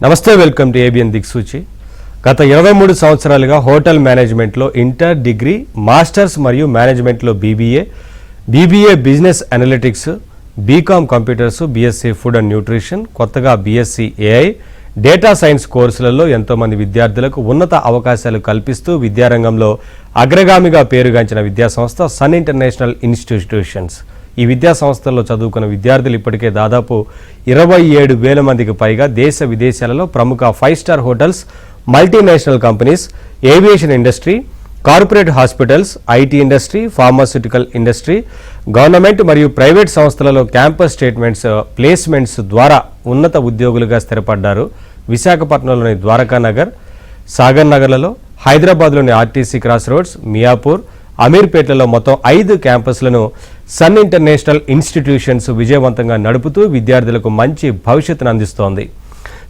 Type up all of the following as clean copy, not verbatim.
నమస్తే, welcome to ABN దిక్సూచి. గత 23 సంవత్సరాలుగా హోటల్ మేనేజ్మెంట్లో ఇంటర్, డిగ్రీ, మాస్టర్స్ మరియు మేనేజ్మెంట్లో BBA business analytics, BCom computers, BSc food and nutrition, కొత్తగా బీఎస్సీ ఏఐ, డేటా సైన్స్ కోర్సులలో ఎంతోమంది విద్యార్థులకు ఉన్నత అవకాశాలు కల్పిస్తూ విద్యారంగంలో అగ్రగామిగా పేరుగాంచిన విద్యాసంస్థ సన్ ఇంటర్నేషనల్ ఇన్స్టిట్యూషన్స్. ఈ విద్యా సంస్థల్లో చదువుకున్న విద్యార్థులు ఇప్పటికే దాదాపు 27,000 మందికి పైగా దేశ విదేశాలలో ప్రముఖ five star hotels, multinational companies, aviation industry, corporate hospitals, IT industry, pharmaceutical industry, government మరియు ప్రైవేట్ సంస్థలలో క్యాంపస్ ప్లేస్మెంట్స్ ద్వారా ఉన్నత ఉద్యోగులుగా స్థిరపడ్డారు. విశాఖపట్నంలోని ద్వారకానగర్, సాగర్ నగర్లలో, హైదరాబాద్లోని ఆర్టీసీ క్రాస్ రోడ్స్, మియాపూర్, అమీర్పేటలో మొత్తం 5 క్యాంపస్లను సన్ ఇంటర్నేషనల్ ఇన్స్టిట్యూషన్స్ విజయవంతంగా నడుపుతూ విద్యార్థులకు మంచి భవిష్యత్తును అందిస్తోంది.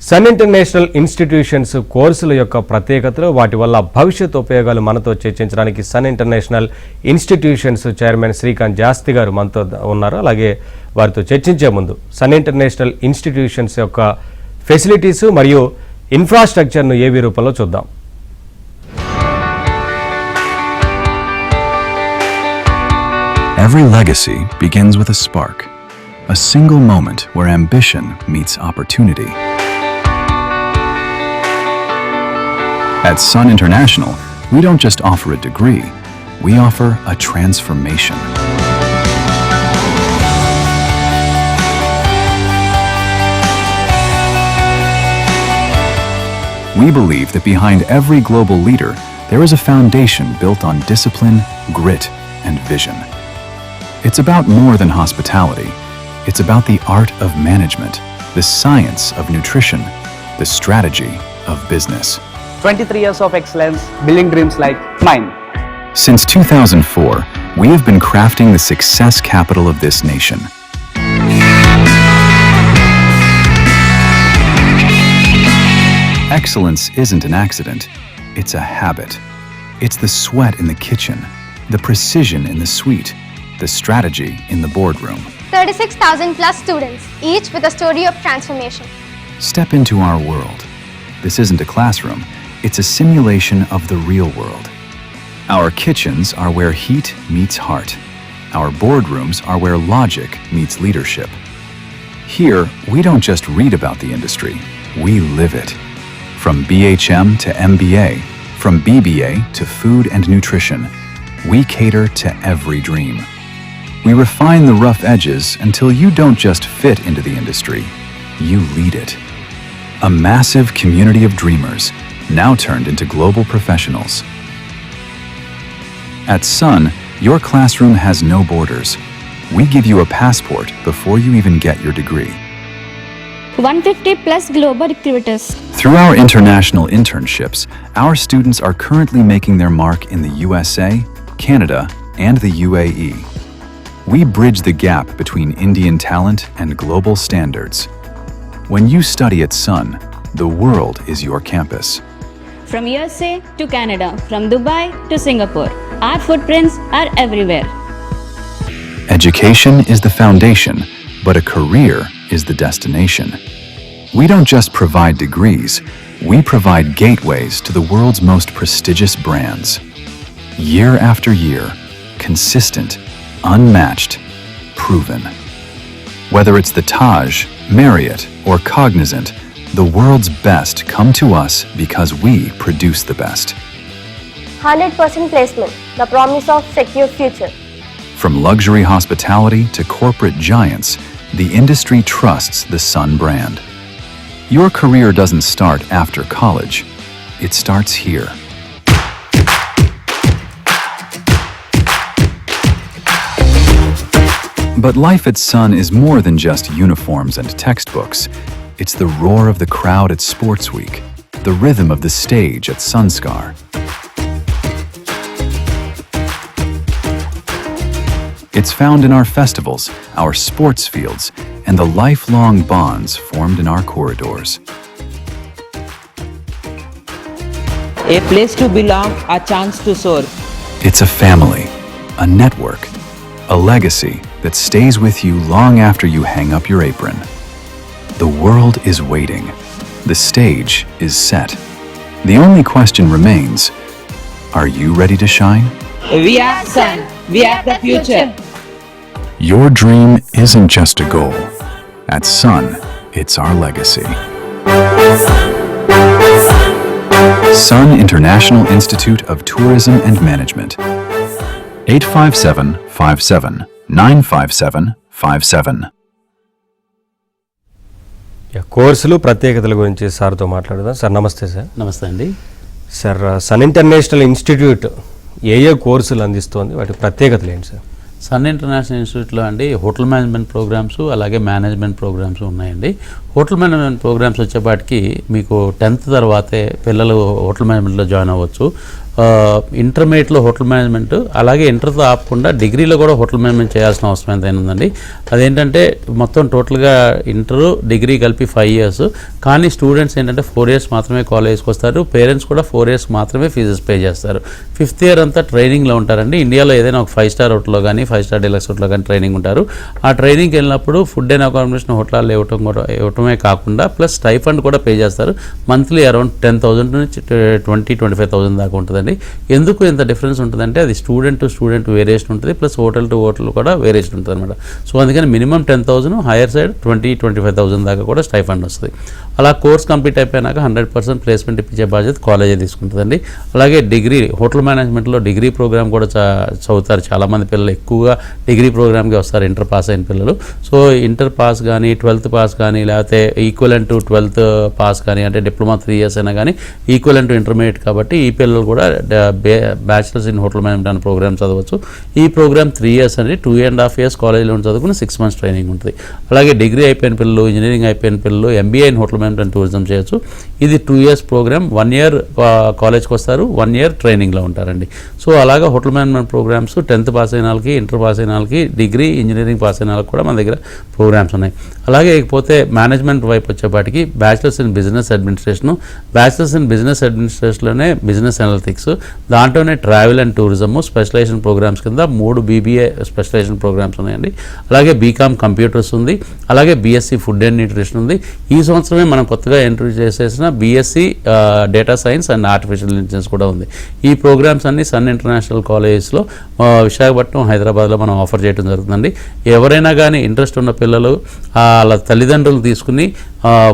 సన్ ఇంటర్నేషనల్ ఇన్స్టిట్యూషన్స్ కోర్సుల యొక్క ప్రత్యేకతలు, వాటి వల్ల భవిష్యత్ ఉపయోగాలు మనతో చర్చించడానికి Sun International Institutions chairman Srikanth Jasti garu మనతో ఉన్నారు. అలాగే వారితో చర్చించే ముందు సన్ ఇంటర్నేషనల్ ఇన్స్టిట్యూషన్స్ యొక్క ఫెసిలిటీస్ మరియు ఇన్ఫ్రాస్ట్రక్చర్ను ఏవి రూపంలో చూద్దాం. Every legacy begins with a spark, a single moment where ambition meets opportunity. At Sun International, we don't just offer a degree, we offer a transformation. We believe that behind every global leader, there is a foundation built on discipline, grit, and vision. It's about more than hospitality. It's about the art of management, the science of nutrition, the strategy of business. 23 years of excellence, building dreams like mine. Since 2004, we have been crafting the success capital of this nation. Excellence isn't an accident, it's a habit. It's the sweat in the kitchen, the precision in the suite, the strategy in the boardroom. 36,000 plus students, each with a story of transformation. Step into our world. This isn't a classroom, it's a simulation of the real world. Our kitchens are where heat meets heart. Our boardrooms are where logic meets leadership. Here, we don't just read about the industry, we live it. From BHM to MBA, from BBA to food and nutrition, we cater to every dream. We refine the rough edges until you don't just fit into the industry, you lead it. A massive community of dreamers, now turned into global professionals. At Sun, your classroom has no borders. We give you a passport before you even get your degree. 150 plus global recruiters. Through our international internships, our students are currently making their mark in the USA, Canada, and the UAE. We bridge the gap between Indian talent and global standards. When you study at Sun, the world is your campus. From USA to Canada, from Dubai to Singapore, our footprints are everywhere. Education is the foundation, but a career is the destination. We don't just provide degrees, we provide gateways to the world's most prestigious brands. Year after year, consistent, unmatched, proven. Whether it's the Taj, Marriott, or Cognizant, the world's best come to us because we produce the best. 100% placement, the promise of secure future. From luxury hospitality to corporate giants, the industry trusts the Sun brand. Your career doesn't start after college, it starts here. But life at Sun is more than just uniforms and textbooks. It's the roar of the crowd at Sports Week, the rhythm of the stage at Sunskar. It's found in our festivals, our sports fields, and the lifelong bonds formed in our corridors. A place to belong, a chance to soar. It's a family, a network, a legacy that stays with you long after you hang up your apron. The world is waiting. The stage is set. The only question remains, are you ready to shine? We are Sun. We are the future. Your dream isn't just a goal. At Sun, it's our legacy. Sun International Institute of Tourism and Management. 85757 95757. కోర్సులు ప్రత్యేకతల గురించి సార్తో మాట్లాడదాం. Sir నమస్తే sir. నమస్తే అండి. Sir Sun International institute ఏ కోర్సులు అందిస్తోంది, వాటి ప్రత్యేకతలు ఏంటి సార్? సన్ ఇంటర్నేషనల్ ఇన్స్టిట్యూట్లో అండి హోటల్ మేనేజ్మెంట్ ప్రోగ్రామ్స్ అలాగే మేనేజ్మెంట్ ప్రోగ్రామ్స్ ఉన్నాయండి. హోటల్ మేనేజ్మెంట్ ప్రోగ్రామ్స్ వచ్చేపాటికి మీకు 10th తర్వాతే పిల్లలు హోటల్ మేనేజ్మెంట్లో జాయిన్ అవ్వచ్చు. ఇంటర్మీడియట్లో హోటల్ మేనేజ్మెంట్ అలాగే ఇంటర్తో ఆపకుండా డిగ్రీలో కూడా హోటల్ మేనేజ్మెంట్ చేయాల్సిన అవసరం ఎంతైనా ఉందండి. అదేంటంటే మొత్తం టోటల్గా ఇంటర్ డిగ్రీ కలిపి 5 years, కానీ స్టూడెంట్స్ ఏంటంటే 4 years మాత్రమే కాలేజ్కి వస్తారు. పేరెంట్స్ కూడా 4 years మాత్రమే ఫీజెస్ పే చేస్తారు. 5th year అంతా ట్రైనింగ్లో ఉంటారండి. ఇండియాలో ఏదైనా ఒక 5-star హోటల్లో కానీ 5-star డీలక్స్ హోటల్లో కానీ ట్రైనింగ్ ఉంటారు. ఆ ట్రైనింగ్కి వెళ్ళినప్పుడు ఫుడ్ అండ్ అకామిడేషన్ హోటల్లో ఇవ్వటమే కాకుండా ప్లస్ స్టైఫండ్ కూడా పే చేస్తారు. మంత్లీ అరౌండ్ 10,000 నుంచి 20-25,000 దాకా ఉంటుందండి. ఎందుకు ఇంత డిఫరెన్స్ ఉంటుందంటే అది స్టూడెంట్ టు స్టూడెంట్ వేరియేషన్ ఉంటుంది, ప్లస్ హోటల్ టు హోటల్ కూడా వేరియేషన్ ఉంటుంది అనమాట. సో అందుకని మినిమం 10,000, హైయర్ సైడ్ 20-25,000 దాకా కూడా స్టైఫండ్ వస్తుంది. అలా కోర్స్ కంప్లీట్ అయిపోయినాక 100% ప్లేస్మెంట్ ఇప్పించే బాధ్యత కాలేజే తీసుకుంటుందండి. అలాగే డిగ్రీ హోటల్ మేనేజ్మెంట్లో డిగ్రీ ప్రోగ్రామ్ కూడా చదువుతారు చాలామంది పిల్లలు. ఎక్కువగా డిగ్రీ ప్రోగ్రామ్కి వస్తారు ఇంటర్ పాస్ అయిన పిల్లలు. సో ఇంటర్ పాస్ కానీ 12th పాస్ కానీ లేకపోతే ఈక్వలెంట్ టు 12th పాస్ కానీ, అంటే డిప్లొమా 3 years అయినా కానీ ఈక్వలెంట్ టు ఇంటర్మీడియట్ కాబట్టి ఈ పిల్లలు కూడా బ్యాచిలర్స్ ఇన్ హోటల్ మేనేజ్మెంట్ అనే ప్రోగ్రామ్ చదవచ్చు. ఈ ప్రోగ్రామ్ 3 years అండి. 2.5 years కాలేజీలో చదువుకుని 6 months ట్రైనింగ్ ఉంటుంది. అలాగే డిగ్రీ అయిపోయిన పిల్లలు, ఇంజనీరింగ్ అయిపోయిన పిల్లలు MBA in hotel management and tourism చేయొచ్చు. ఇది 2 years ప్రోగ్రామ్. 1 year కాలేజ్కి వస్తారు, 1 year ట్రైనింగ్లో ఉంటారండి. సో అలాగా hotel management programmes 10th pass అయిన వాళ్ళకి, ఇంటర్ పాస్ అయిన వాళ్ళకి, డిగ్రీ ఇంజనీరింగ్ పాస్ అయిన వాళ్ళకి కూడా మన దగ్గర ప్రోగ్రామ్స్ ఉన్నాయి. అలాగే ఇకపోతే మేనేజ్మెంట్ వైపు వచ్చేపాటికి bachelors in business administration, bachelors in business అడ్మినిస్ట్రేషన్లోనే బిజినెస్ అనలిటిక్స్, దాంట్లోనే travel and tourism specialisation programmes కింద 3 BBA స్పెషలైజేషన్ ప్రోగ్రామ్స్ ఉన్నాయండి. అలాగే బీకామ్ కంప్యూటర్స్ ఉంది, అలాగే బీఎస్సీ ఫుడ్ అండ్ న్యూట్రిషన్ ఉంది. ఈ సంవత్సరమే మనం కొత్తగా ఎంట్రీ చేసేసిన BSc data science and artificial intelligence కూడా ఉంది. ఈ ప్రోగ్రామ్స్ అన్ని సన్ ఇంటర్నేషనల్ కాలేజెస్లో విశాఖపట్నం, హైదరాబాద్లో మనం ఆఫర్ చేయడం జరుగుతుందండి. ఎవరైనా కానీ ఇంట్రెస్ట్ ఉన్న పిల్లలు వాళ్ళ తల్లిదండ్రులు తీసుకుని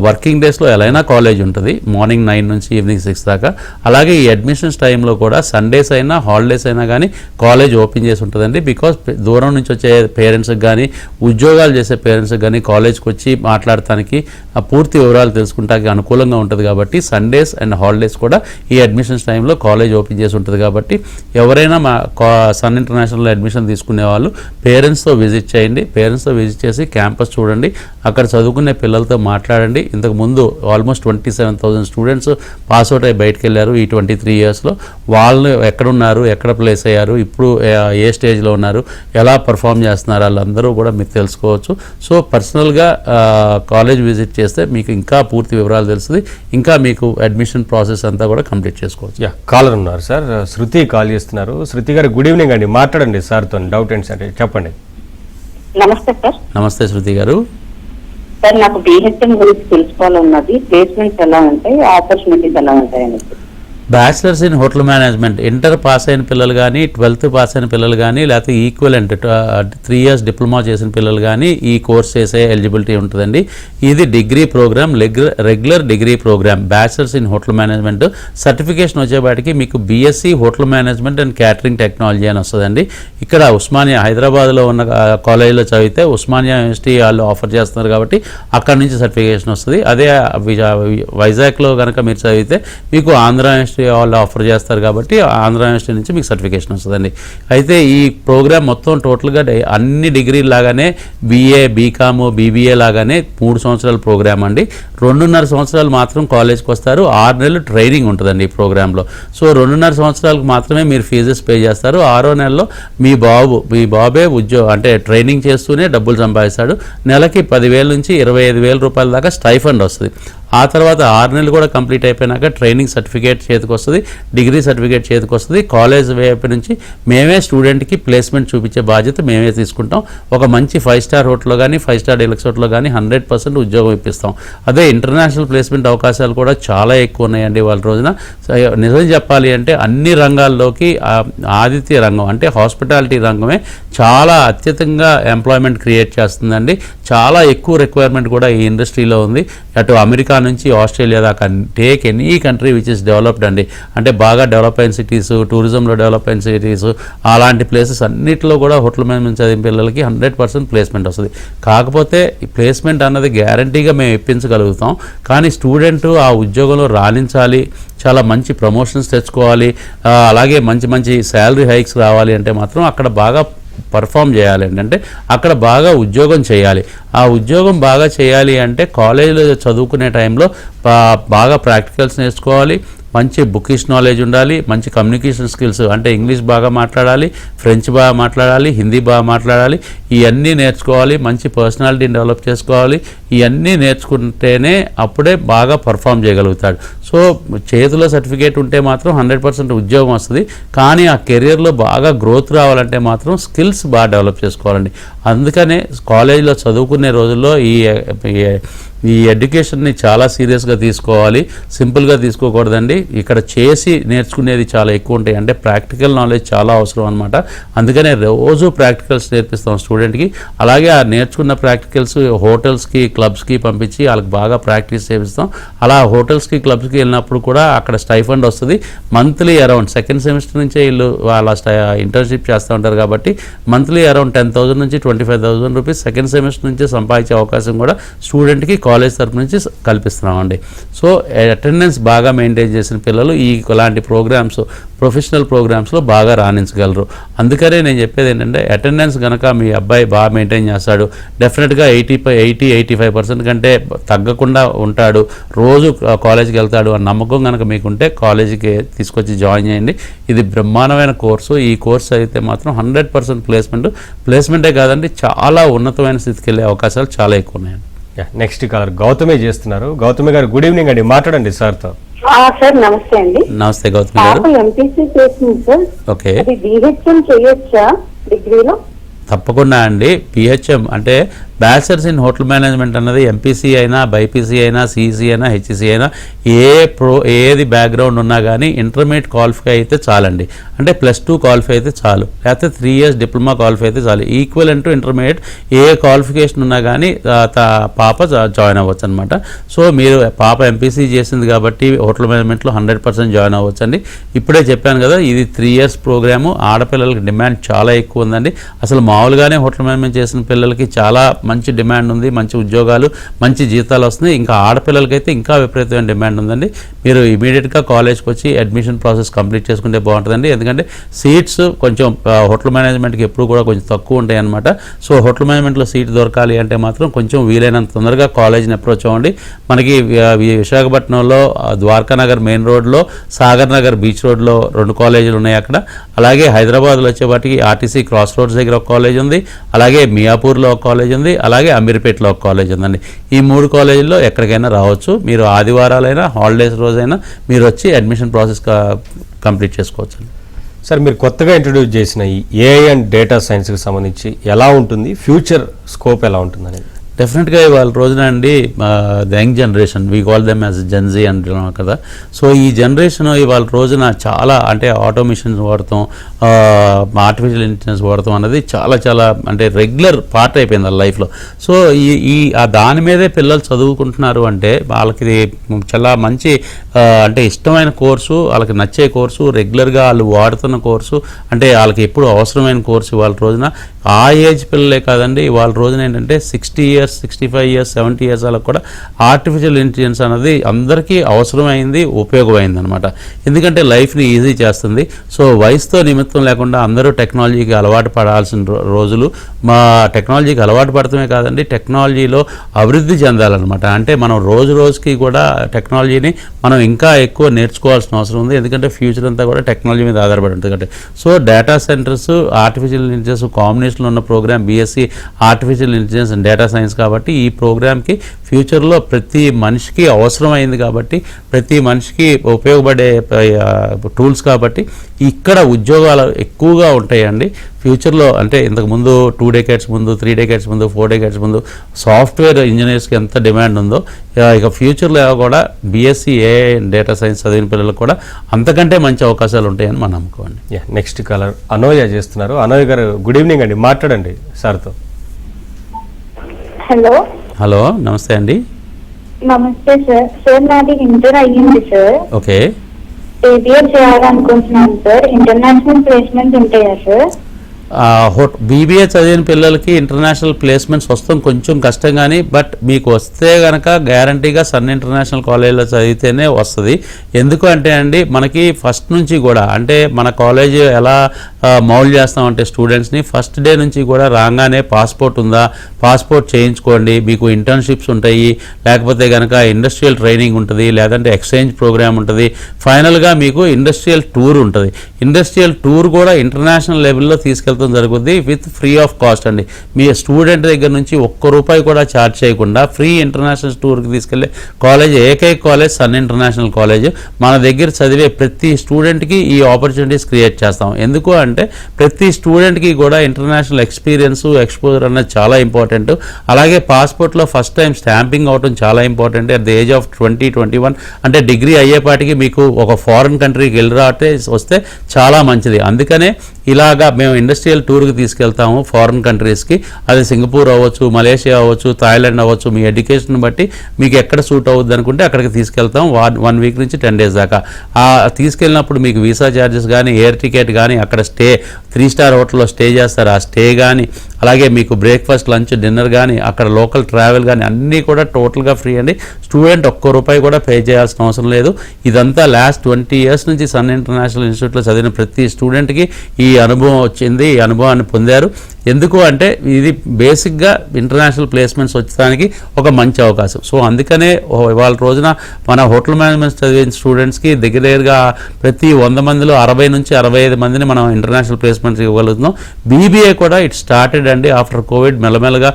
వర్కింగ్ డేస్లో ఎలా అయినా కాలేజ్ ఉంటుంది, మార్నింగ్ 9 నుంచి ఈవినింగ్ 6 దాకా. అలాగే ఈ అడ్మిషన్స్ టైంలో కూడా సండేస్ అయినా హాలిడేస్ అయినా కానీ కాలేజ్ ఓపెన్ చేసి ఉంటుందండి. బికాస్ దూరం నుంచి వచ్చే పేరెంట్స్కి కానీ, ఉద్యోగాలు చేసే పేరెంట్స్కి కానీ కాలేజ్కి వచ్చి మాట్లాడటానికి పూర్తి వివరాలు తెలుసుకుంటానికి అనుకూలంగా ఉంటుంది. కాబట్టి సండేస్ అండ్ హాలిడేస్ కూడా ఈ అడ్మిషన్స్ టైంలో కాలేజ్ ఓపెన్ చేసి ఉంటుంది. కాబట్టి ఎవరైనా మా సన్ ఇంటర్నేషనల్ అడ్మిషన్ తీసుకునే వాళ్ళు పేరెంట్స్తో విజిట్ చేయండి. పేరెంట్స్తో విజిట్ చేసి క్యాంపస్ చూడండి, అక్కడ చదువుకునే పిల్లలతో మాట్లాడండి. ఇంతకుముందు ఆల్మోస్ట్ 27,000 స్టూడెంట్స్ పాస్అవుట్ అయ్యి బయటకు వెళ్ళారు ఈ 23 yearsలో. వాళ్ళు ఎక్కడున్నారు, ఎక్కడ ప్లేస్ అయ్యారు, ఇప్పుడు ఏ స్టేజ్లో ఉన్నారు, ఎలా పర్ఫామ్ చేస్తున్నారు, వాళ్ళందరూ కూడా మీరు తెలుసుకోవచ్చు. సో పర్సనల్గా కాలేజ్ విజిట్ చేస్తే మీకు ఇంకా పూర్తి వివరాలు తెలుస్తుంది, ఇంకా మీకు అడ్మిషన్ ప్రాసెస్ అంతా కూడా కంప్లీట్ చేసుకోవచ్చు. కాలర్ ఉన్నారు సార్, శృతి కాల్ చేస్తున్నారు. శృతి గారు గుడ్ ఈవినింగ్ అండి, మాట్లాడండి సార్తో. డౌట్ ఏంటి సార్, చెప్పండి. నమస్తే సార్. నమస్తే శృతి గారు. సార్ నాకు BHM గురించి తెలుసుకోవాలన్నది. ప్లేస్మెంట్స్ ఎలా ఉంటాయి, ఆపర్చునిటీస్ ఎలా ఉంటాయి అనేది. Bachelors in hotel management inter pass అయిన పిల్లలు కానీ, 12th పాస్ అయిన పిల్లలు కానీ, లేకపోతే ఈక్వలెంట్ 3 years డిప్లొమా చేసిన పిల్లలు కానీ ఈ కోర్స్ చేసే ఎలిజిబిలిటీ ఉంటుందండి. ఇది degree programme, regular degree programme. Bachelors in hotel management certification వచ్చేపాటికి మీకు BSc hotel management and catering technology అని వస్తుందండి. ఇక్కడ ఉస్మానియా హైదరాబాద్లో ఉన్న కాలేజీలో చదివితే ఉస్మానియా యూనివర్సిటీ వాళ్ళు ఆఫర్ చేస్తున్నారు కాబట్టి అక్కడ నుంచి సర్టిఫికేషన్ వస్తుంది. అదే వైజాగ్లో కనుక మీరు చదివితే మీకు ఆంధ్ర యూనివర్సిటీ వాళ్ళు ఆఫర్ చేస్తారు కాబట్టి ఆంధ్ర యూనివర్సిటీ నుంచి మీకు సర్టిఫికేషన్ వస్తుందండి. అయితే ఈ ప్రోగ్రామ్ మొత్తం టోటల్గా అన్ని డిగ్రీ లాగానే BA, BCom, BBA లాగానే 3 సంవత్సరాల ప్రోగ్రామ్ అండి. 2.5 సంవత్సరాలు మాత్రం కాలేజ్కి వస్తారు, 6 నెలలు ట్రైనింగ్ ఉంటుందండి ఈ ప్రోగ్రాంలో. సో 2.5 సంవత్సరాలకు మాత్రమే మీరు ఫీజెస్ పే చేస్తారు. 6వ నెలలో మీ బాబే అంటే ట్రైనింగ్ చేస్తూనే డబ్బులు సంపాదిస్తాడు. నెలకి 10,000 నుంచి 25,000 రూపాయల దాకా స్టైఫండ్ వస్తుంది. ఆ తర్వాత 6 నెలలు కూడా కంప్లీట్ అయిపోయినాక ట్రైనింగ్ సర్టిఫికేట్ చేతికి వస్తుంది, డిగ్రీ సర్టిఫికేట్ చేతికి వస్తుంది. కాలేజ్ వైపు నుంచి మేమే స్టూడెంట్కి ప్లేస్మెంట్ చూపించే బాధ్యత మేమే తీసుకుంటాం. ఒక మంచి 5 స్టార్ హోటల్లో కానీ 5 స్టార్ డీలక్స్ హోటల్లో కానీ 100% ఉద్యోగం ఇప్పిస్తాం. అదే ఇంటర్నేషనల్ ప్లేస్మెంట్ అవకాశాలు కూడా చాలా ఎక్కువ ఉన్నాయండి వాళ్ళ రోజున. నిజం చెప్పాలి అంటే అన్ని రంగాల్లోకి ఆతిథ్య రంగం అంటే హాస్పిటాలిటీ రంగమే చాలా అత్యధికంగా ఎంప్లాయ్మెంట్ క్రియేట్ చేస్తుందండి. చాలా ఎక్కువ రిక్వైర్మెంట్ కూడా ఈ ఇండస్ట్రీలో ఉంది. అటు అమెరికా నుంచి ఆస్ట్రేలియా దాకా, take any country which is developed అండి, అంటే బాగా డెవలప్ అయిన సిటీస్, టూరిజంలో డెవలప్ అయిన సిటీస్, అలాంటి ప్లేసెస్ అన్నింటిలో కూడా హోటల్ మేనేజ్మెంట్ చదివిన పిల్లలకి 100% ప్లేస్మెంట్ వస్తుంది. కాకపోతే ఈ ప్లేస్మెంట్ అన్నది గ్యారంటీగా మేము ఇప్పించగలుగుతాం. కానీ స్టూడెంట్ ఆ ఉద్యోగంలో రాణించాలి, చాలా మంచి ప్రమోషన్స్ తెచ్చుకోవాలి, అలాగే మంచి మంచి శాలరీ హైక్స్ రావాలి అంటే మాత్రం అక్కడ బాగా పర్ఫామ్ చేయాలి. అంటే అక్కడ బాగా ఉద్యోగం చేయాలి. ఆ ఉద్యోగం బాగా చేయాలి అంటే కాలేజీలో చదువుకునే టైంలో బాగా ప్రాక్టికల్స్ నేర్చుకోవాలి, మంచి బుకిష్ నాలెడ్జ్ ఉండాలి, మంచి కమ్యూనికేషన్ స్కిల్స్ అంటే ఇంగ్లీష్ బాగా మాట్లాడాలి, ఫ్రెంచ్ బాగా మాట్లాడాలి, హిందీ బాగా మాట్లాడాలి, ఇవన్నీ నేర్చుకోవాలి, మంచి పర్సనాలిటీని డెవలప్ చేసుకోవాలి. ఇవన్నీ నేర్చుకుంటేనే అప్పుడే బాగా పర్ఫామ్ చేయగలుగుతాడు. సో చేతిలో సర్టిఫికేట్ ఉంటే మాత్రం 100% ఉద్యోగం వస్తుంది. కానీ ఆ కెరియర్లో బాగా గ్రోత్ రావాలంటే మాత్రం స్కిల్స్ బాగా డెవలప్ చేసుకోవాలండి. అందుకనే కాలేజీలో చదువుకునే రోజుల్లో ఈ ఎడ్యుకేషన్ని చాలా సీరియస్గా తీసుకోవాలి, సింపుల్గా తీసుకోకూడదండి. ఇక్కడ చేసి నేర్చుకునేది చాలా ఎక్కువ ఉంటాయి, అంటే ప్రాక్టికల్ నాలెడ్జ్ చాలా అవసరం అనమాట. అందుకనే రోజు ప్రాక్టికల్స్ నేర్పిస్తాం స్టూడెంట్కి. అలాగే ఆ నేర్చుకున్న ప్రాక్టికల్స్ హోటల్స్కి, క్లబ్స్కి పంపించి వాళ్ళకి బాగా ప్రాక్టీస్ చేపిస్తాం. అలా హోటల్స్కి, క్లబ్స్కి వెళ్ళినప్పుడు కూడా అక్కడ స్టైఫండ్ వస్తుంది. మంత్లీ అరౌండ్ సెకండ్ సెమిస్టర్ నుంచే వీళ్ళు వాళ్ళ ఇంటర్న్షిప్ చేస్తూ ఉంటారు కాబట్టి మంత్లీ అరౌండ్ 10,000 నుంచి 25,000 రూపీస్ సెకండ్ సెమిస్టర్ నుంచే సంపాదించే అవకాశం కూడా స్టూడెంట్కి కాలేజ్ తరపు నుంచి కల్పిస్తున్నామండి. సో అటెండెన్స్ బాగా మెయింటైన్ చేసిన పిల్లలు ఇలాంటి ప్రోగ్రామ్స్, ప్రొఫెషనల్ ప్రోగ్రామ్స్లో బాగా రాణించగలరు. అందుకనే నేను చెప్పేది ఏంటంటే అటెండెన్స్ కనుక మీ అబ్బాయి బాగా మెయింటైన్ చేస్తాడు, డెఫినెట్గా 80-85% కంటే తగ్గకుండా ఉంటాడు, రోజు కాలేజీకి వెళ్తాడు అన్న నమ్మకం కనుక మీకుంటే కాలేజీకి తీసుకొచ్చి జాయిన్ చేయండి. ఇది బ్రహ్మాండమైన కోర్సు. ఈ కోర్సు అయితే మాత్రం 100% ప్లేస్మెంటే కాదండి, చాలా ఉన్నతమైన స్థితికి వెళ్ళే అవకాశాలు చాలా ఎక్కువ ఉన్నాయండి. నెక్స్ట్ కాలర్ గౌతమి చేస్తున్నారు. గౌతమి గారు గుడ్ ఈవినింగ్ అండి, మాట్లాడండి సార్తో. సార్ నమస్తే అండి. నమస్తే గౌతమి గారు. ఎంపీసీ చేసింది సార్. ఓకే, బిహెచ్ఎం చేయొచ్చా డిగ్రీలో? తప్పకుండా అండి. పిహెచ్ఎం అంటే బ్యాచిలర్స్ ఇన్ హోటల్ మేనేజ్మెంట్ అన్నది ఎంపీసీ అయినా, బైపీసీ అయినా, సిఈసీ అయినా, హెచ్ఈసీ అయినా ఏది బ్యాక్గ్రౌండ్ ఉన్నా కానీ ఇంటర్మీడియట్ క్వాలిఫై అయితే చాలండి. అంటే +2 క్వాలిఫై అయితే చాలు, లేకపోతే 3 years డిప్లొమా క్వాలిఫై అయితే చాలు. Equal to intermediate A qualification ఉన్నా కానీ పాప జాయిన్ అవ్వచ్చు అనమాట. సో మీరు పాప ఎంపీసీ చేసింది కాబట్టి హోటల్ మేనేజ్మెంట్లో 100% జాయిన్ అవ్వచ్చు అండి. ఇప్పుడే చెప్పాను కదా, ఇది 3 years ప్రోగ్రాము. ఆడపిల్లలకి డిమాండ్ చాలా ఎక్కువ ఉందండి. అసలు మామూలుగానే హోటల్ మేనేజ్మెంట్ చేసిన పిల్లలకి చాలా మంచి డిమాండ్ ఉంది, మంచి ఉద్యోగాలు, మంచి జీతాలు వస్తున్నాయి. ఇంకా ఆడపిల్లలకైతే ఇంకా విపరీతమైన డిమాండ్ ఉందండి. మీరు ఇమీడియట్గా కాలేజ్కి వచ్చి అడ్మిషన్ ప్రాసెస్ కంప్లీట్ చేసుకుంటే బాగుంటుందండి. ఎందుకంటే సీట్స్ కొంచెం హోటల్ మేనేజ్మెంట్కి ఎప్పుడు కూడా కొంచెం తక్కువ ఉంటాయి అన్నమాట. సో హోటల్ మేనేజ్మెంట్లో సీట్ దొరకాలి అంటే మాత్రం కొంచెం వీలైనంత తొందరగా కాలేజ్ని అప్రోచ్ అవ్వండి. మనకి విశాఖపట్నంలో ద్వారకానగర్ మెయిన్ రోడ్లో, సాగర్ నగర్ బీచ్ రోడ్లో 2 కాలేజీలు ఉన్నాయి అక్కడ. అలాగే హైదరాబాద్లో వచ్చేపాటికి ఆర్టీసీ క్రాస్ రోడ్స్ దగ్గర ఒక కాలేజ్ ఉంది, అలాగే మియాపూర్లో ఒక కాలేజ్ ఉంది, అలాగే అమీర్పేటలో ఒక కాలేజ్ ఉందండి. ఈ 3 కాలేజీల్లో ఎక్కడికైనా రావచ్చు. మీరు ఆదివారాలైనా, హాలిడేస్ రోజైనా మీరు వచ్చి అడ్మిషన్ ప్రాసెస్ కంప్లీట్ చేసుకోవచ్చు. సార్, మీరు కొత్తగా ఇంట్రొడ్యూస్ చేసిన ఈ ఏఐ అండ్ డేటా సైన్స్కి సంబంధించి ఎలా ఉంటుంది, ఫ్యూచర్ స్కోప్ ఎలా ఉంటుంది అనేది? డెఫినెట్గా ఇవాళ రోజున అండి the young generation, we call them as Gen Z అంటున్నాం కదా. సో ఈ జనరేషన్ ఇవాళ రోజున చాలా అంటే ఆటోమేషన్స్ వాడతాం, ఆర్టిఫిషియల్ ఇంటెలిజెన్స్ వాడతాం అన్నది చాలా చాలా అంటే రెగ్యులర్ పార్ట్ అయిపోయింది వాళ్ళ లైఫ్లో. సో దాని మీదే పిల్లలు చదువుకుంటున్నారు అంటే వాళ్ళకి చాలా మంచి అంటే ఇష్టమైన కోర్సు, వాళ్ళకి నచ్చే కోర్సు, రెగ్యులర్గా వాళ్ళు వాడుతున్న కోర్సు, అంటే వాళ్ళకి ఎప్పుడు అవసరమైన కోర్సు ఇవాళ రోజున. ఆ ఏజ్ పిల్లలే కాదండి, ఇవాళ రోజున ఏంటంటే 60 years, 65 years, 70 years వాళ్ళకు కూడా ఆర్టిఫిషియల్ ఇంటెలిజెన్స్ అనేది అందరికీ అవసరమైంది, ఉపయోగమైంది అనమాట. ఎందుకంటే లైఫ్ని ఈజీ చేస్తుంది. సో వయసుతో నిమిత్తం లేకుండా అందరూ టెక్నాలజీకి అలవాటు పడాల్సిన రోజులు. మా టెక్నాలజీకి అలవాటు పడటమే కాదండి, టెక్నాలజీలో అభివృద్ధి చెందాలన్నమాట. అంటే మనం రోజు రోజుకి కూడా టెక్నాలజీని మనం ఇంకా ఎక్కువ నేర్చుకోవాల్సిన అవసరం ఉంది. ఎందుకంటే ఫ్యూచర్ అంతా కూడా టెక్నాలజీ మీద ఆధారపడి ఉంటుంది కాబట్టి. So data centres, artificial intelligence కాంబినేషన్లో ఉన్న programme BSc artificial intelligence and data science excellence కాబట్టి ఈ ప్రోగ్రామ్కి ఫ్యూచర్లో ప్రతి మనిషికి అవసరమైంది కాబట్టి ప్రతి మనిషికి ఉపయోగపడే టూల్స్ కాబట్టి ఇక్కడ ఉద్యోగాలు ఎక్కువగా ఉంటాయండి ఫ్యూచర్లో. అంటే ఇంతకుముందు 2 decades ముందు, 3 decades ముందు, 4 decades ముందు సాఫ్ట్వేర్ ఇంజనీర్స్కి ఎంత డిమాండ్ ఉందో ఇక ఫ్యూచర్లో కూడా బీఎస్సీ ఏఐ డేటా సైన్స్ చదివిన పిల్లలకు కూడా అంతకంటే మంచి అవకాశాలు ఉంటాయని మనం అనుకోండి. నెక్స్ట్ కాలర్ అనోయ చేస్తున్నారు. అనోయ గారు గుడ్ ఈవినింగ్ అండి, మాట్లాడండి సార్తో. హలో హలో, నమస్తే అండి. నమస్తే సార్. సార్ నాది ఇంటర్ అయ్యింది సార్. ఓకే. ఏబిఎల్ చేయాలనుకుంటున్నాను సార్. ఇంటర్నేషనల్ ప్లేస్మెంట్ ఉంటాయా సార్? బీబీఏ చదివిన పిల్లలకి ఇంటర్నేషనల్ ప్లేస్మెంట్స్ వస్తాం కొంచెం కష్టం కానీ, బట్ మీకు వస్తే కనుక గ్యారంటీగా సన్ ఇంటర్నేషనల్ కాలేజీలో చదివితేనే వస్తుంది. ఎందుకు అంటే అండి మనకి ఫస్ట్ నుంచి కూడా అంటే మన కాలేజ్ ఎలా మౌల్డ్ చేస్తామంటే స్టూడెంట్స్ని ఫస్ట్ డే నుంచి కూడా రాగానే పాస్పోర్ట్ ఉందా, పాస్పోర్ట్ చేయించుకోండి, మీకు ఇంటర్న్షిప్స్ ఉంటాయి, లేకపోతే కనుక ఇండస్ట్రియల్ ట్రైనింగ్ ఉంటుంది, లేదంటే ఎక్స్చేంజ్ ప్రోగ్రామ్ ఉంటుంది, ఫైనల్గా మీకు ఇండస్ట్రియల్ టూర్ ఉంటుంది. ఇండస్ట్రియల్ టూర్ కూడా ఇంటర్నేషనల్ లెవెల్లో తీసుకెళ్తాం జరుగుతుంది విత్ ఫ్రీ ఆఫ్ కాస్ట్ అండి. మీ స్టూడెంట్ దగ్గర నుంచి ₹1 కూడా ఛార్జ్ చేయకుండా ఫ్రీ ఇంటర్నేషనల్ టూర్కి తీసుకెళ్లే కాలేజ్ ఏకైక కాలేజ్ సన్ ఇంటర్నేషనల్ కాలేజ్. మన దగ్గర చదివే ప్రతి స్టూడెంట్కి ఈ ఆపర్చునిటీస్ క్రియేట్ చేస్తాం. ఎందుకు అంటే ప్రతి స్టూడెంట్కి కూడా ఇంటర్నేషనల్ ఎక్స్పీరియన్స్ ఎక్స్పోజర్ అన్నది చాలా ఇంపార్టెంట్. అలాగే పాస్పోర్ట్లో ఫస్ట్ టైం స్టాంపింగ్ అవడం చాలా important. At the age of 20-21 అంటే డిగ్రీ అయ్యేపాటికి మీకు ఒక ఫారిన్ కంట్రీకి వస్తే చాలా మంచిది. అందుకనే ఇలాగా మేము ఇండస్ట్రియల్ టూర్కి తీసుకెళ్తాము ఫారిన్ కంట్రీస్కి. అది సింగపూర్ అవ్వచ్చు, మలేషియా అవ్వచ్చు, థాయిలాండ్ అవ్వచ్చు. మీ ఎడ్యుకేషన్ బట్టి మీకు ఎక్కడ సూట్ అవుద్ది అనుకుంటే అక్కడికి తీసుకెళ్తాం 1 వీక్ నుంచి 10 days దాకా. తీసుకెళ్ళినప్పుడు మీకు వీసా ఛార్జెస్ కానీ, ఎయిర్ టికెట్ కానీ, అక్కడ స్టే 3 star హోటల్లో స్టే చేస్తారు, ఆ స్టే కానీ, అలాగే మీకు బ్రేక్ఫాస్ట్, లంచ్, డిన్నర్ కానీ, అక్కడ లోకల్ ట్రావెల్ కానీ అన్నీ కూడా టోటల్గా ఫ్రీ అండి. స్టూడెంట్ ₹1 కూడా పే చేయాల్సిన అవసరం లేదు. ఇదంతా లాస్ట్ 20 years నుంచి సన్ ఇంటర్నేషనల్ ఇన్స్టిట్యూట్లో చదివిన ప్రతి స్టూడెంట్కి ఈ అనుభవం వచ్చింది, ఈ అనుభవాన్ని పొందారు. ఎందుకు అంటే ఇది బేసిక్గా ఇంటర్నేషనల్ ప్లేస్మెంట్స్ వచ్చడానికి ఒక మంచి అవకాశం. సో అందుకనే ఇవాళ రోజున మన హోటల్ మేనేజ్మెంట్ చదివిన స్టూడెంట్స్కి దగ్గరగా ప్రతి 100 మందిలో 60 నుంచి 65 మందిని మనం ఇంటర్నేషనల్ ప్లేస్మెంట్స్ ఇవ్వగలుగుతున్నాం. బీబీఏ కూడా ఇట్ స్టార్టెడ్ అండి ఆఫ్టర్ కోవిడ్ మెల్లమెల్లగా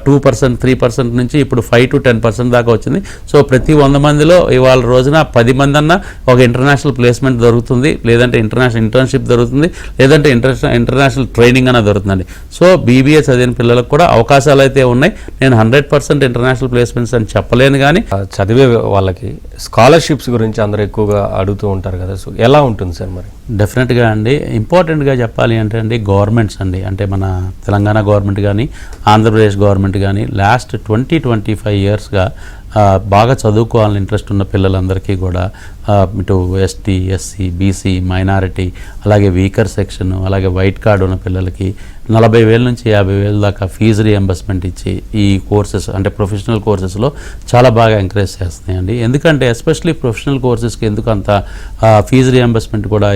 2%, 3% నుంచి ఇప్పుడు 5 to 10% దాకా వచ్చింది. సో ప్రతి 100 మందిలో ఇవాళ రోజున 10 మంది అన్న ఒక ఇంటర్నేషనల్ ప్లేస్మెంట్ దొరుకుతుంది, లేదంటే ఇంటర్నేషనల్ ఇంటర్న్షిప్ దొరుకుతుంది, లేదంటే ఇంటర్నేషనల్ ట్రైనింగ్ అన్న దొరుకుతుందండి. సో బీబీఏ చదివిన పిల్లలకు కూడా అవకాశాలు అయితే ఉన్నాయి. నేను 100% ఇంటర్నేషనల్ ప్లేస్మెంట్స్ అని చెప్పలేను, కానీ చదివే వాళ్ళకి స్కాలర్షిప్స్ గురించి అందరూ ఎక్కువగా అడుగుతూ ఉంటారు కదా, సో ఎలా ఉంటుంది సార్ మరి? డెఫినెట్గా అండి ఇంపార్టెంట్గా చెప్పాలి అంటే అండి గవర్నమెంట్స్ అండి, అంటే మన తెలంగాణ గవర్నమెంట్ కానీ ఆంధ్రప్రదేశ్ గవర్నమెంట్ కానీ లాస్ట్ 20-25 yearsగా బాగా చదువుకోవాలని ఇంట్రెస్ట్ ఉన్న పిల్లలందరికీ కూడా ఇటు ఎస్టీ, ఎస్సీ, బీసీ, మైనారిటీ, అలాగే వీకర్ సెక్షన్, అలాగే వైట్ కార్డు ఉన్న పిల్లలకి 40,000 నుంచి 50,000 దాకా ఫీజు రియంబర్స్మెంట్ ఇచ్చి ఈ కోర్సెస్ అంటే ప్రొఫెషనల్ కోర్సెస్లో చాలా బాగా ఎంకరేజ్ చేస్తున్నాయండి. ఎందుకంటే ఎస్పెషలీ ప్రొఫెషనల్ కోర్సెస్కి ఎందుకు అంత ఫీజు రియంబర్స్మెంట్ కూడా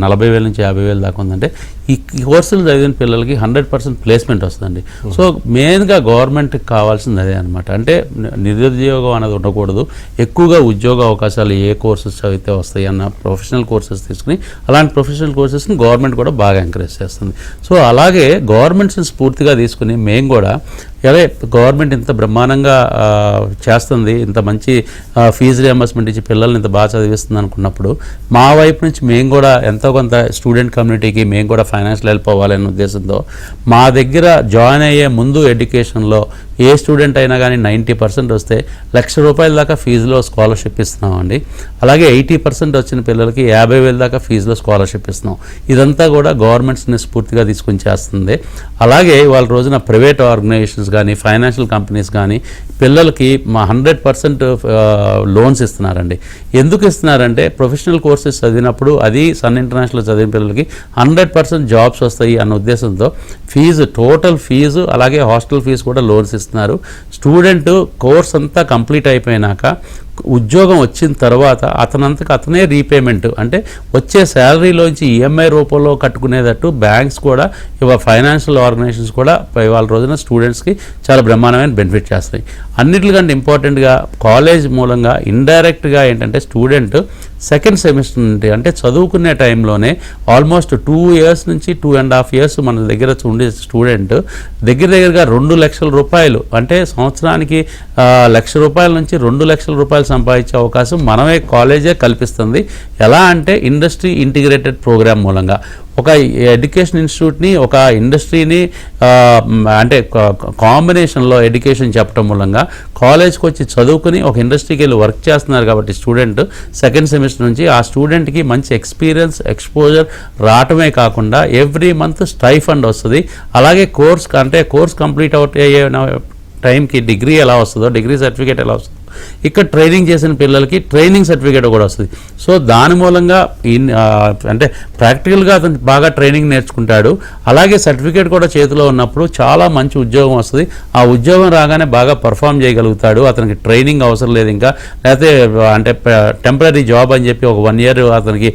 40,000 నుంచి 50,000 దాకా ఉందంటే ఈ కోర్సులు చదివిన పిల్లలకి 100% ప్లేస్మెంట్ వస్తుందండి. సో మెయిన్గా గవర్నమెంట్కి కావాల్సింది అదే అనమాట. అంటే నిరుద్యోగం అనేది ఉండకూడదు, ఎక్కువగా ఉద్యోగ అవకాశాలు ఏ కోర్సెస్ చదివితే వస్తాయి అన్న ప్రొఫెషనల్ కోర్సెస్ తీసుకుని అలాంటి ప్రొఫెషనల్ కోర్సెస్ని గవర్నమెంట్ కూడా బాగా ఎంకరేజ్ చేస్తుంది. సో అలాగే గవర్నమెంట్స్ని స్ఫూర్తిగా తీసుకుని మేము కూడా అదే గవర్నమెంట్ ఇంత బ్రహ్మాండంగా చేస్తుంది, ఇంత మంచి ఫీజు రియంబర్స్మెంట్ ఇచ్చి పిల్లల్ని ఇంత బాగా చదివిస్తుంది అనుకున్నప్పుడు మా వైపు నుంచి మేము కూడా ఎంతో కొంత స్టూడెంట్ కమ్యూనిటీకి మేము కూడా ఫైనాన్షియల్ హెల్ప్ అవ్వాలనే ఉద్దేశంతో మా దగ్గర జాయిన్ అయ్యే ముందు ఎడ్యుకేషన్లో ఏ స్టూడెంట్ అయినా కానీ 90% వస్తే ₹1,00,000 దాకా ఫీజులో స్కాలర్షిప్ ఇస్తున్నామండి. అలాగే 80% వచ్చిన పిల్లలకి 50,000 దాకా ఫీజులో స్కాలర్షిప్ ఇస్తున్నాం. ఇదంతా కూడా గవర్నమెంట్స్ని స్ఫూర్తిగా తీసుకుని చేస్తుంది. అలాగే వాళ్ళ రోజున ప్రైవేట్ ఆర్గనైజేషన్స్ కానీ ఫైనాన్షియల్ కంపెనీస్ కానీ పిల్లలకి 100% లోన్స్ ఇస్తున్నారండి. ఎందుకు ఇస్తున్నారంటే ప్రొఫెషనల్ కోర్సెస్ చదివినప్పుడు అది సన్ ఇంటర్నేషనల్ చదివిన పిల్లలకి 100% జాబ్స్ వస్తాయి అన్న ఉద్దేశంతో ఫీజు టోటల్ ఫీజు అలాగే హాస్టల్ ఫీజు కూడా లోన్స్ ఇస్తున్నారు. స్టూడెంట్ కోర్స్ అంతా కంప్లీట్ అయిపోయినాక ఉద్యోగం వచ్చిన తర్వాత అతనంతకు అతనే రీపేమెంట్ అంటే వచ్చే శాలరీలోంచి ఈఎంఐ రూపంలో కట్టుకునేటట్టు బ్యాంక్స్ కూడా ఫైనాన్షియల్ ఆర్గనైజేషన్స్ కూడా ఇవాళ రోజున స్టూడెంట్స్కి చాలా బ్రహ్మాండమైన బెనిఫిట్ చేస్తాయి. అన్నిటికంటే ఇంపార్టెంట్గా కాలేజ్ మూలంగా ఇండైరెక్ట్గా ఏంటంటే స్టూడెంట్ సెకండ్ సెమిస్టర్ నుండి అంటే చదువుకునే టైంలోనే ఆల్మోస్ట్ 2 years నుంచి 2.5 years మన దగ్గర ఉండే స్టూడెంట్ దగ్గరగా 2 లక్షల రూపాయలు అంటే సంవత్సరానికి ₹1,00,000 నుంచి 2 లక్షల రూపాయలు సంపాదించే అవకాశం మనమే కాలేజే కల్పిస్తుంది. ఎలా అంటే ఇండస్ట్రీ ఇంటిగ్రేటెడ్ ప్రోగ్రామ్ మూలంగా ఒక ఎడ్యుకేషన్ ఇన్స్టిట్యూట్ని ఒక ఇండస్ట్రీని అంటే కాంబినేషన్లో ఎడ్యుకేషన్ చెప్పడం మూలంగా కాలేజ్కి వచ్చి చదువుకుని ఒక ఇండస్ట్రీకి వెళ్ళి వర్క్ చేస్తున్నారు కాబట్టి స్టూడెంట్ సెకండ్ సెమిస్టర్ నుంచి ఆ స్టూడెంట్కి మంచి ఎక్స్పీరియన్స్ ఎక్స్పోజర్ రావటమే కాకుండా ఎవ్రీ మంత్ స్టైఫండ్ వస్తుంది. అలాగే కోర్స్ కంప్లీట్ అయ్యే టైంకి డిగ్రీ ఎలా వస్తుందో డిగ్రీ సర్టిఫికేట్ ఎలా వస్తుందో ఇక్కడ ట్రైనింగ్ చేసిన పిల్లలకి ట్రైనింగ్ సర్టిఫికేట్ కూడా వస్తుంది. సో దాని మూలంగా అంటే ప్రాక్టికల్గా అతను బాగా ట్రైనింగ్ నేర్చుకుంటాడు. అలాగే సర్టిఫికేట్ కూడా చేతిలో ఉన్నప్పుడు చాలా మంచి ఉద్యోగం వస్తుంది. ఆ ఉద్యోగం రాగానే బాగా పర్ఫామ్ చేయగలుగుతాడు. అతనికి ట్రైనింగ్ అవసరం లేదు ఇంకా, లేకపోతే అంటే టెంపరీ జాబ్ అని చెప్పి ఒక 1 year అతనికి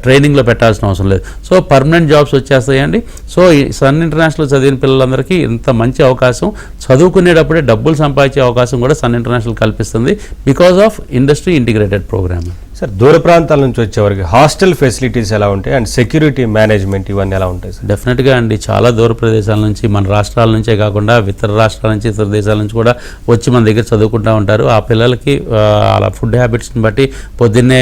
ట్రైనింగ్లో పెట్టాల్సిన అవసరం లేదు. సో పర్మనెంట్ జాబ్స్ వచ్చేస్తాయండి. సో ఈ సన్ ఇంటర్నేషనల్ చదివిన పిల్లలందరికీ ఇంత మంచి అవకాశం, చదువుకునేటప్పుడే డబ్బులు సంపాదించే అవకాశం కూడా సన్ ఇంటర్నేషనల్ కల్పిస్తుంది because of industry integrated programme. Sir దూర ప్రాంతాల నుంచి వచ్చేవారికి హాస్టల్ ఫెసిలిటీస్ ఎలా ఉంటాయి అండ్ సెక్యూరిటీ మేనేజ్మెంట్ ఇవన్నీ ఎలా ఉంటాయి సార్? డెఫినెట్గా అండి, చాలా దూర ప్రదేశాల నుంచి మన రాష్ట్రాల నుంచే కాకుండా ఇతర రాష్ట్రాల నుంచి ఇతర దేశాల నుంచి కూడా వచ్చి మన దగ్గర చదువుకుంటూ ఉంటారు. ఆ పిల్లలకి అలా ఫుడ్ హ్యాబిట్స్ని బట్టి పొద్దున్నే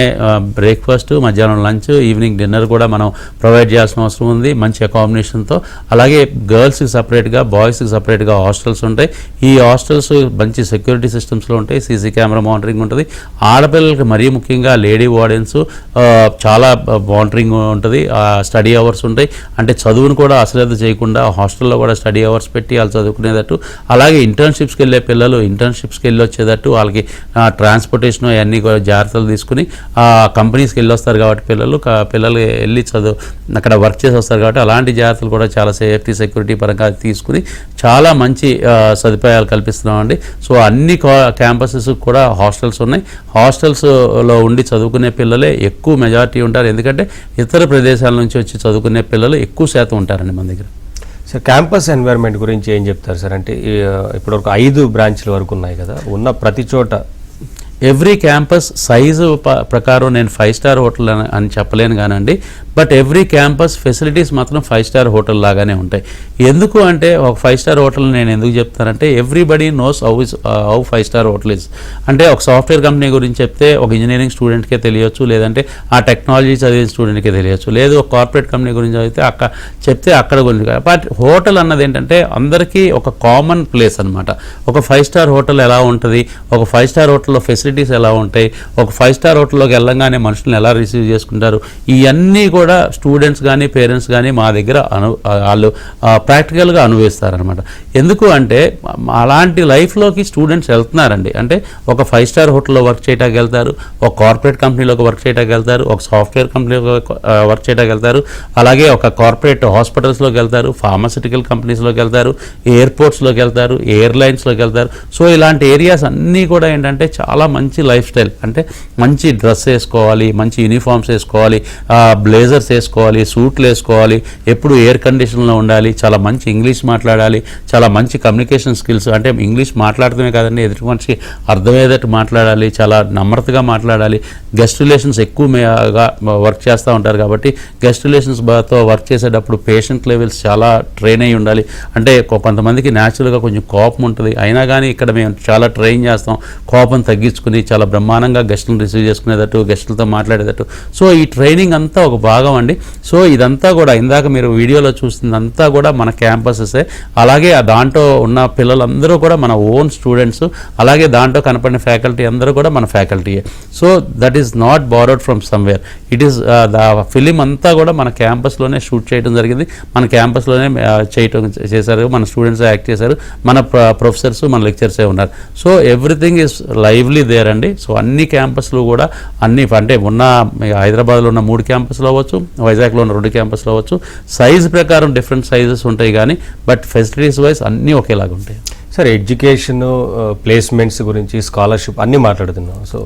బ్రేక్ఫాస్ట్, మధ్యాహ్నం లంచ్, ఈవినింగ్ డిన్నర్ కూడా మనం ప్రొవైడ్ చేయాల్సిన అవసరం ఉంది మంచి అకామిడేషన్తో. అలాగే గర్ల్స్కి సపరేట్గా బాయ్స్కి సపరేట్గా హాస్టల్స్ ఉంటాయి. ఈ హాస్టల్స్ మంచి సెక్యూరిటీ సిస్టమ్స్లో ఉంటాయి, సీసీ కెమెరా మానిటరింగ్ ఉంటుంది. ఆడపిల్లలకి మరీ ముఖ్యంగా లేడీ వార్డెన్స్ చాలా మానిటరింగ్ ఉంటుంది. స్టడీ అవర్స్ ఉంటాయి, అంటే చదువును కూడా అశ్రద్ధ చేయకుండా హాస్టల్లో కూడా స్టడీ అవర్స్ పెట్టి వాళ్ళు చదువుకునేటట్టు. అలాగే ఇంటర్న్షిప్స్కి వెళ్ళే పిల్లలు ఇంటర్న్షిప్స్కి వెళ్ళి వచ్చేటట్టు వాళ్ళకి ట్రాన్స్పోర్టేషన్ అవన్నీ కూడా జాగ్రత్తలు తీసుకుని కంపెనీస్కి వెళ్ళి వస్తారు కాబట్టి పిల్లలు వెళ్ళి అక్కడ వర్క్ చేసి వస్తారు కాబట్టి అలాంటి జాగ్రత్తలు కూడా చాలా సేఫ్టీ సెక్యూరిటీ పరంగా తీసుకుని చాలా మంచి సదుపాయాలు కల్పిస్తున్నామండి. సో అన్ని క్యాంపసెస్ కూడా హాస్టల్స్ ఉన్నాయి. హాస్టల్స్లో ఉండి చదువుకునే పిల్లలే ఎక్కువ మెజారిటీ ఉంటారు, ఎందుకంటే ఇతర ప్రదేశాల నుంచి వచ్చి చదువుకునే పిల్లలు ఎక్కువ శాతం ఉంటారండి మన దగ్గర. సార్ క్యాంపస్ ఎన్వైర్న్మెంట్ గురించి ఏం చెప్తారు సార్? అంటే ఇప్పటివరకు 5 బ్రాంచ్ల వరకు ఉన్నాయి కదా, ఉన్న ప్రతి చోట ఎవ్రీ క్యాంపస్ సైజు ప్రకారం నేను 5 star హోటల్ అని చెప్పలేను కానండి, బట్ ఎవ్రీ క్యాంపస్ ఫెసిలిటీస్ మాత్రం 5 star హోటల్ లాగానే ఉంటాయి. ఎందుకు అంటే ఒక 5 star హోటల్ నేను ఎందుకు చెప్తానంటే everybody knows how 5 star hotel is. అంటే ఒక సాఫ్ట్వేర్ కంపెనీ గురించి చెప్తే ఒక ఇంజనీరింగ్ స్టూడెంట్కే తెలియచ్చు, లేదంటే ఆ టెక్నాలజీ చదివిన స్టూడెంట్కే తెలియచ్చు, లేదు ఒక కార్పొరేట్ కంపెనీ గురించి చెప్తే అక్కడ గురించి. బట్ హోటల్ అన్నది ఏంటంటే అందరికీ ఒక కామన్ ప్లేస్ అనమాట. ఒక 5 star హోటల్ ఎలా ఉంటుంది, ఒక 5 star హోటల్లో ఫెసిలిటీస్ ఎలా ఉంటాయి, ఒక 5 star హోటల్లోకి వెళ్ళంగానే మనుషులను ఎలా రిసీవ్ చేసుకుంటారు, ఇవన్నీ కూడా స్టూడెంట్స్ కానీ పేరెంట్స్ కానీ మా దగ్గర వాళ్ళు ప్రాక్టికల్గా అనుభవిస్తారనమాట. ఎందుకు అంటే అలాంటి లైఫ్లోకి స్టూడెంట్స్ వెళ్తున్నారండి. అంటే ఒక 5 star హోటల్లో వర్క్ చేయడానికి వెళ్తారు, ఒక కార్పొరేట్ కంపెనీలోకి వర్క్ చేయడానికి వెళ్తారు, ఒక సాఫ్ట్వేర్ కంపెనీలో వర్క్ చేయడానికి వెళ్తారు, అలాగే ఒక కార్పొరేట్ హాస్పిటల్స్లోకి వెళ్తారు, ఫార్మాసిటికల్ కంపెనీస్లోకి వెళ్తారు, ఎయిర్పోర్ట్స్లోకి వెళ్తారు, ఎయిర్లైన్స్లోకి వెళ్తారు. సో ఇలాంటి ఏరియాస్ అన్నీ కూడా ఏంటంటే చాలా మంచి లైఫ్ స్టైల్, అంటే మంచి డ్రెస్ వేసుకోవాలి, మంచి యూనిఫామ్స్ వేసుకోవాలి, బ్లేజర్స్ వేసుకోవాలి, సూట్లు వేసుకోవాలి, ఎప్పుడు ఎయిర్ కండిషన్లో ఉండాలి, చాలా మంచి ఇంగ్లీష్ మాట్లాడాలి, చాలా మంచి కమ్యూనికేషన్ స్కిల్స్, అంటే ఇంగ్లీష్ మాట్లాడటమే కాదండి ఎదుటి మనిషికి అర్థమయ్యేటట్టు మాట్లాడాలి, చాలా నమ్రతగా మాట్లాడాలి. గెస్ట్ రిలేషన్స్ ఎక్కువగా వర్క్ చేస్తూ ఉంటారు కాబట్టి గెస్ట్ రిలేషన్స్తో వర్క్ చేసేటప్పుడు పేషెంట్ లెవెల్స్ చాలా ట్రైన్ అయ్యి ఉండాలి. అంటే కొంతమందికి న్యాచురల్గా కొంచెం కోపం ఉంటుంది, అయినా కానీ ఇక్కడ మేము చాలా ట్రైన్ చేస్తాం కోపం తగ్గించుకుని చాలా బ్రహ్మాండంగా గెస్టులను రిసీవ్ చేసుకునేటట్టు, గెస్టులతో మాట్లాడేటట్టు. సో ఈ ట్రైనింగ్ అంతా ఒక భాగం అండి. సో ఇదంతా కూడా ఇందాక మీరు వీడియోలో చూస్తుందంతా కూడా మన క్యాంపసెసే. అలాగే దాంట్లో ఉన్న పిల్లలందరూ కూడా మన ఓన్ స్టూడెంట్స్, అలాగే దాంట్లో కనపడిన ఫ్యాకల్టీ అందరూ కూడా మన ఫ్యాకల్టీయే. So that is not borrowed from somewhere, it is the film అంతా కూడా మన క్యాంపస్లోనే షూట్ చేయడం జరిగింది, మన క్యాంపస్లోనే చేశారు, మన స్టూడెంట్స్ యాక్ట్ చేశారు, మన ప్రొఫెసర్స్ మన లెక్చర్సే ఉన్నారు. So everything is lively there అండి. సో అన్ని క్యాంపస్లు కూడా అన్ని అంటే ఉన్న హైదరాబాద్లో ఉన్న 3 క్యాంపస్లు అవ్వచ్చు, వైజాగ్లో ఉన్న 2 క్యాంపస్లు అవ్వచ్చు, సైజ్ ప్రకారం డిఫరెంట్ సైజెస్ ఉంటాయి కానీ బట్ ఫెసిలిటీస్ వైజ్ అన్నీ ఒకేలాగా ఉంటాయి. సరే, ఎడ్యుకేషన్, ప్లేస్మెంట్స్ గురించి, స్కాలర్షిప్ అన్నీ మాట్లాడుతున్నాం. సో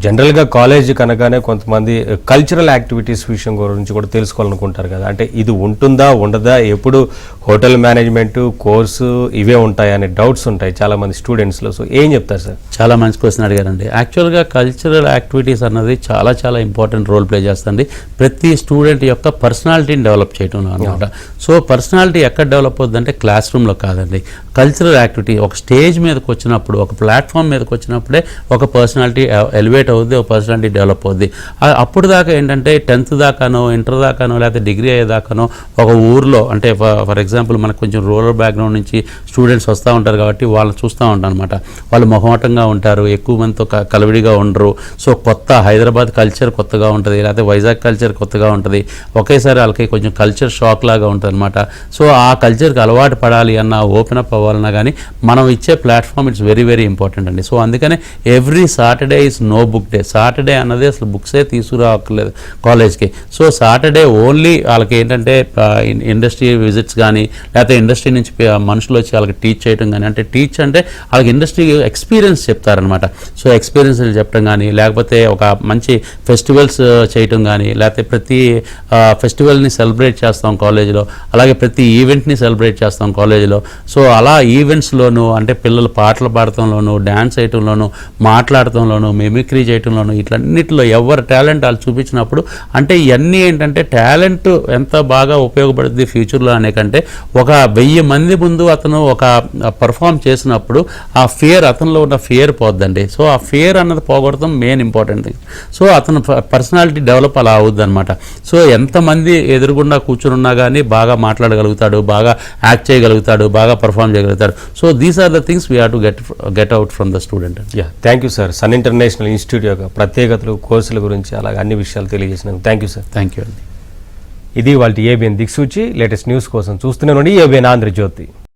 జనరల్గా కాలేజ్ కనగానే కొంతమంది కల్చరల్ యాక్టివిటీస్ విషయం గురించి కూడా తెలుసుకోవాలనుకుంటారు కదా, అంటే ఇది ఉంటుందా ఉండదా, ఎప్పుడు హోటల్ మేనేజ్మెంట్ కోర్సు ఇవే ఉంటాయనే డౌట్స్ ఉంటాయి చాలామంది స్టూడెంట్స్లో. సో ఏం చెప్తారు సార్? చాలా మంచి క్వశ్చన్ అడిగారండి. యాక్చువల్గా కల్చరల్ యాక్టివిటీస్ అన్నది చాలా చాలా ఇంపార్టెంట్ రోల్ ప్లే చేస్తుంది ప్రతి స్టూడెంట్ యొక్క పర్సనాలిటీని డెవలప్ చేయడంలో అనమాట. సో పర్సనాలిటీ ఎక్కడ డెవలప్ అవుతుందంటే క్లాస్ రూమ్లో కాదండి. కల్చరల్ యాక్టివిటీ ఒక స్టేజ్ మీదకి వచ్చినప్పుడు, ఒక ప్లాట్ఫామ్ మీదకి వచ్చినప్పుడే ఒక పర్సనాలిటీ ఎలివేట్ అవుద్ది, ఒక పర్సనాలిటీ డెవలప్ అవుద్ది. అప్పుడు దాకా ఏంటంటే 10th దాకానో, ఇంటర్ దాకానో, లేకపోతే డిగ్రీ అయ్యేదాకానో ఒక ఊర్లో, అంటే ఫర్ ఎగ్జాంపుల్ మనకు కొంచెం రూరల్ బ్యాక్గ్రౌండ్ నుంచి స్టూడెంట్స్ వస్తూ ఉంటారు కాబట్టి వాళ్ళని చూస్తూ ఉంటాం అనమాట. వాళ్ళు మొహమాటంగా ఉంటారు, ఎక్కువ మందితో కలవిడిగా ఉండరు. సో కొత్త హైదరాబాద్ కల్చర్ కొత్తగా ఉంటుంది, లేకపోతే వైజాగ్ కల్చర్ కొత్తగా ఉంటుంది. ఒకేసారి వాళ్ళకి కొంచెం కల్చర్ షాక్ లాగా ఉంటుంది అనమాట. సో ఆ కల్చర్కి అలవాటు పడాలి అన్న, ఓపెన్ అప్ అవ్వాలన్నా కానీ మనం ఇచ్చే platform it's very very important అండి. సో అందుకనే every Saturday is no book day. Saturday అన్నది అసలు బుక్సే తీసుకురావట్లేదు కాలేజ్కి. సో సాటర్డే ఓన్లీ వాళ్ళకి ఏంటంటే ఇండస్ట్రీ విజిట్స్ కానీ, లేకపోతే ఇండస్ట్రీ నుంచి మనుషులు వచ్చి వాళ్ళకి టీచ్ చేయడం కానీ, అంటే టీచ్ అంటే వాళ్ళకి ఇండస్ట్రీ ఎక్స్పీరియన్స్ చెప్తారనమాట. సో ఎక్స్పీరియన్స్ చెప్పడం కానీ, లేకపోతే ఒక మంచి ఫెస్టివల్స్ చేయటం కానీ, లేకపోతే ప్రతి ఫెస్టివల్ని సెలబ్రేట్ చేస్తాం కాలేజీలో, అలాగే ప్రతి ఈవెంట్ని సెలబ్రేట్ చేస్తాం కాలేజీలో. సో అలా ఈవెంట్స్లోనూ, అంటే పిల్లలు పాటలు పాడటంలోనూ, డ్యాన్స్ చేయటంలోనూ, మాట్లాడటంలోనూ, మిమిక్రీ చేయటంలోనూ, ఇట్లన్నిటిలో ఎవరి టాలెంట్ వాళ్ళు చూపించినప్పుడు, అంటే ఇవన్నీ ఏంటంటే టాలెంట్ ఎంత బాగా ఉపయోగపడుతుంది ఫ్యూచర్లో అనే కంటే, ఒక 1000 మంది ముందు అతను ఒక పర్ఫామ్ చేసినప్పుడు ఆ ఫియర్, అతనిలో ఉన్న ఫియర్ పోద్దండి. సో ఆ ఫియర్ అన్నది పోగొడతాం మెయిన్ ఇంపార్టెంట్ థింగ్. సో అతను పర్సనాలిటీ డెవలప్ అలా అవుద్ది అనమాట. సో ఎంతమంది ఎదురుగుండా కూర్చున్నా కానీ బాగా మాట్లాడగలుగుతాడు, బాగా యాక్ట్ చేయగలుగుతాడు, బాగా పర్ఫామ్ చేయగలుగుతాడు. So these are the things we have to get out from the student. Thank you sir. Sun International Institute యొక్క ప్రత్యేకతలు, కోర్సుల గురించి అలాగే అన్ని విషయాలు తెలియజేసినందుకు thank you sir. Thank you అండి. ఇది వాళ్ళ ఏబిఎన్ దిక్సూచి. లేటెస్ట్ న్యూస్ కోసం చూస్తూనే ఉండండి ఏబిఎన్ ఆంధ్రజ్యోతి.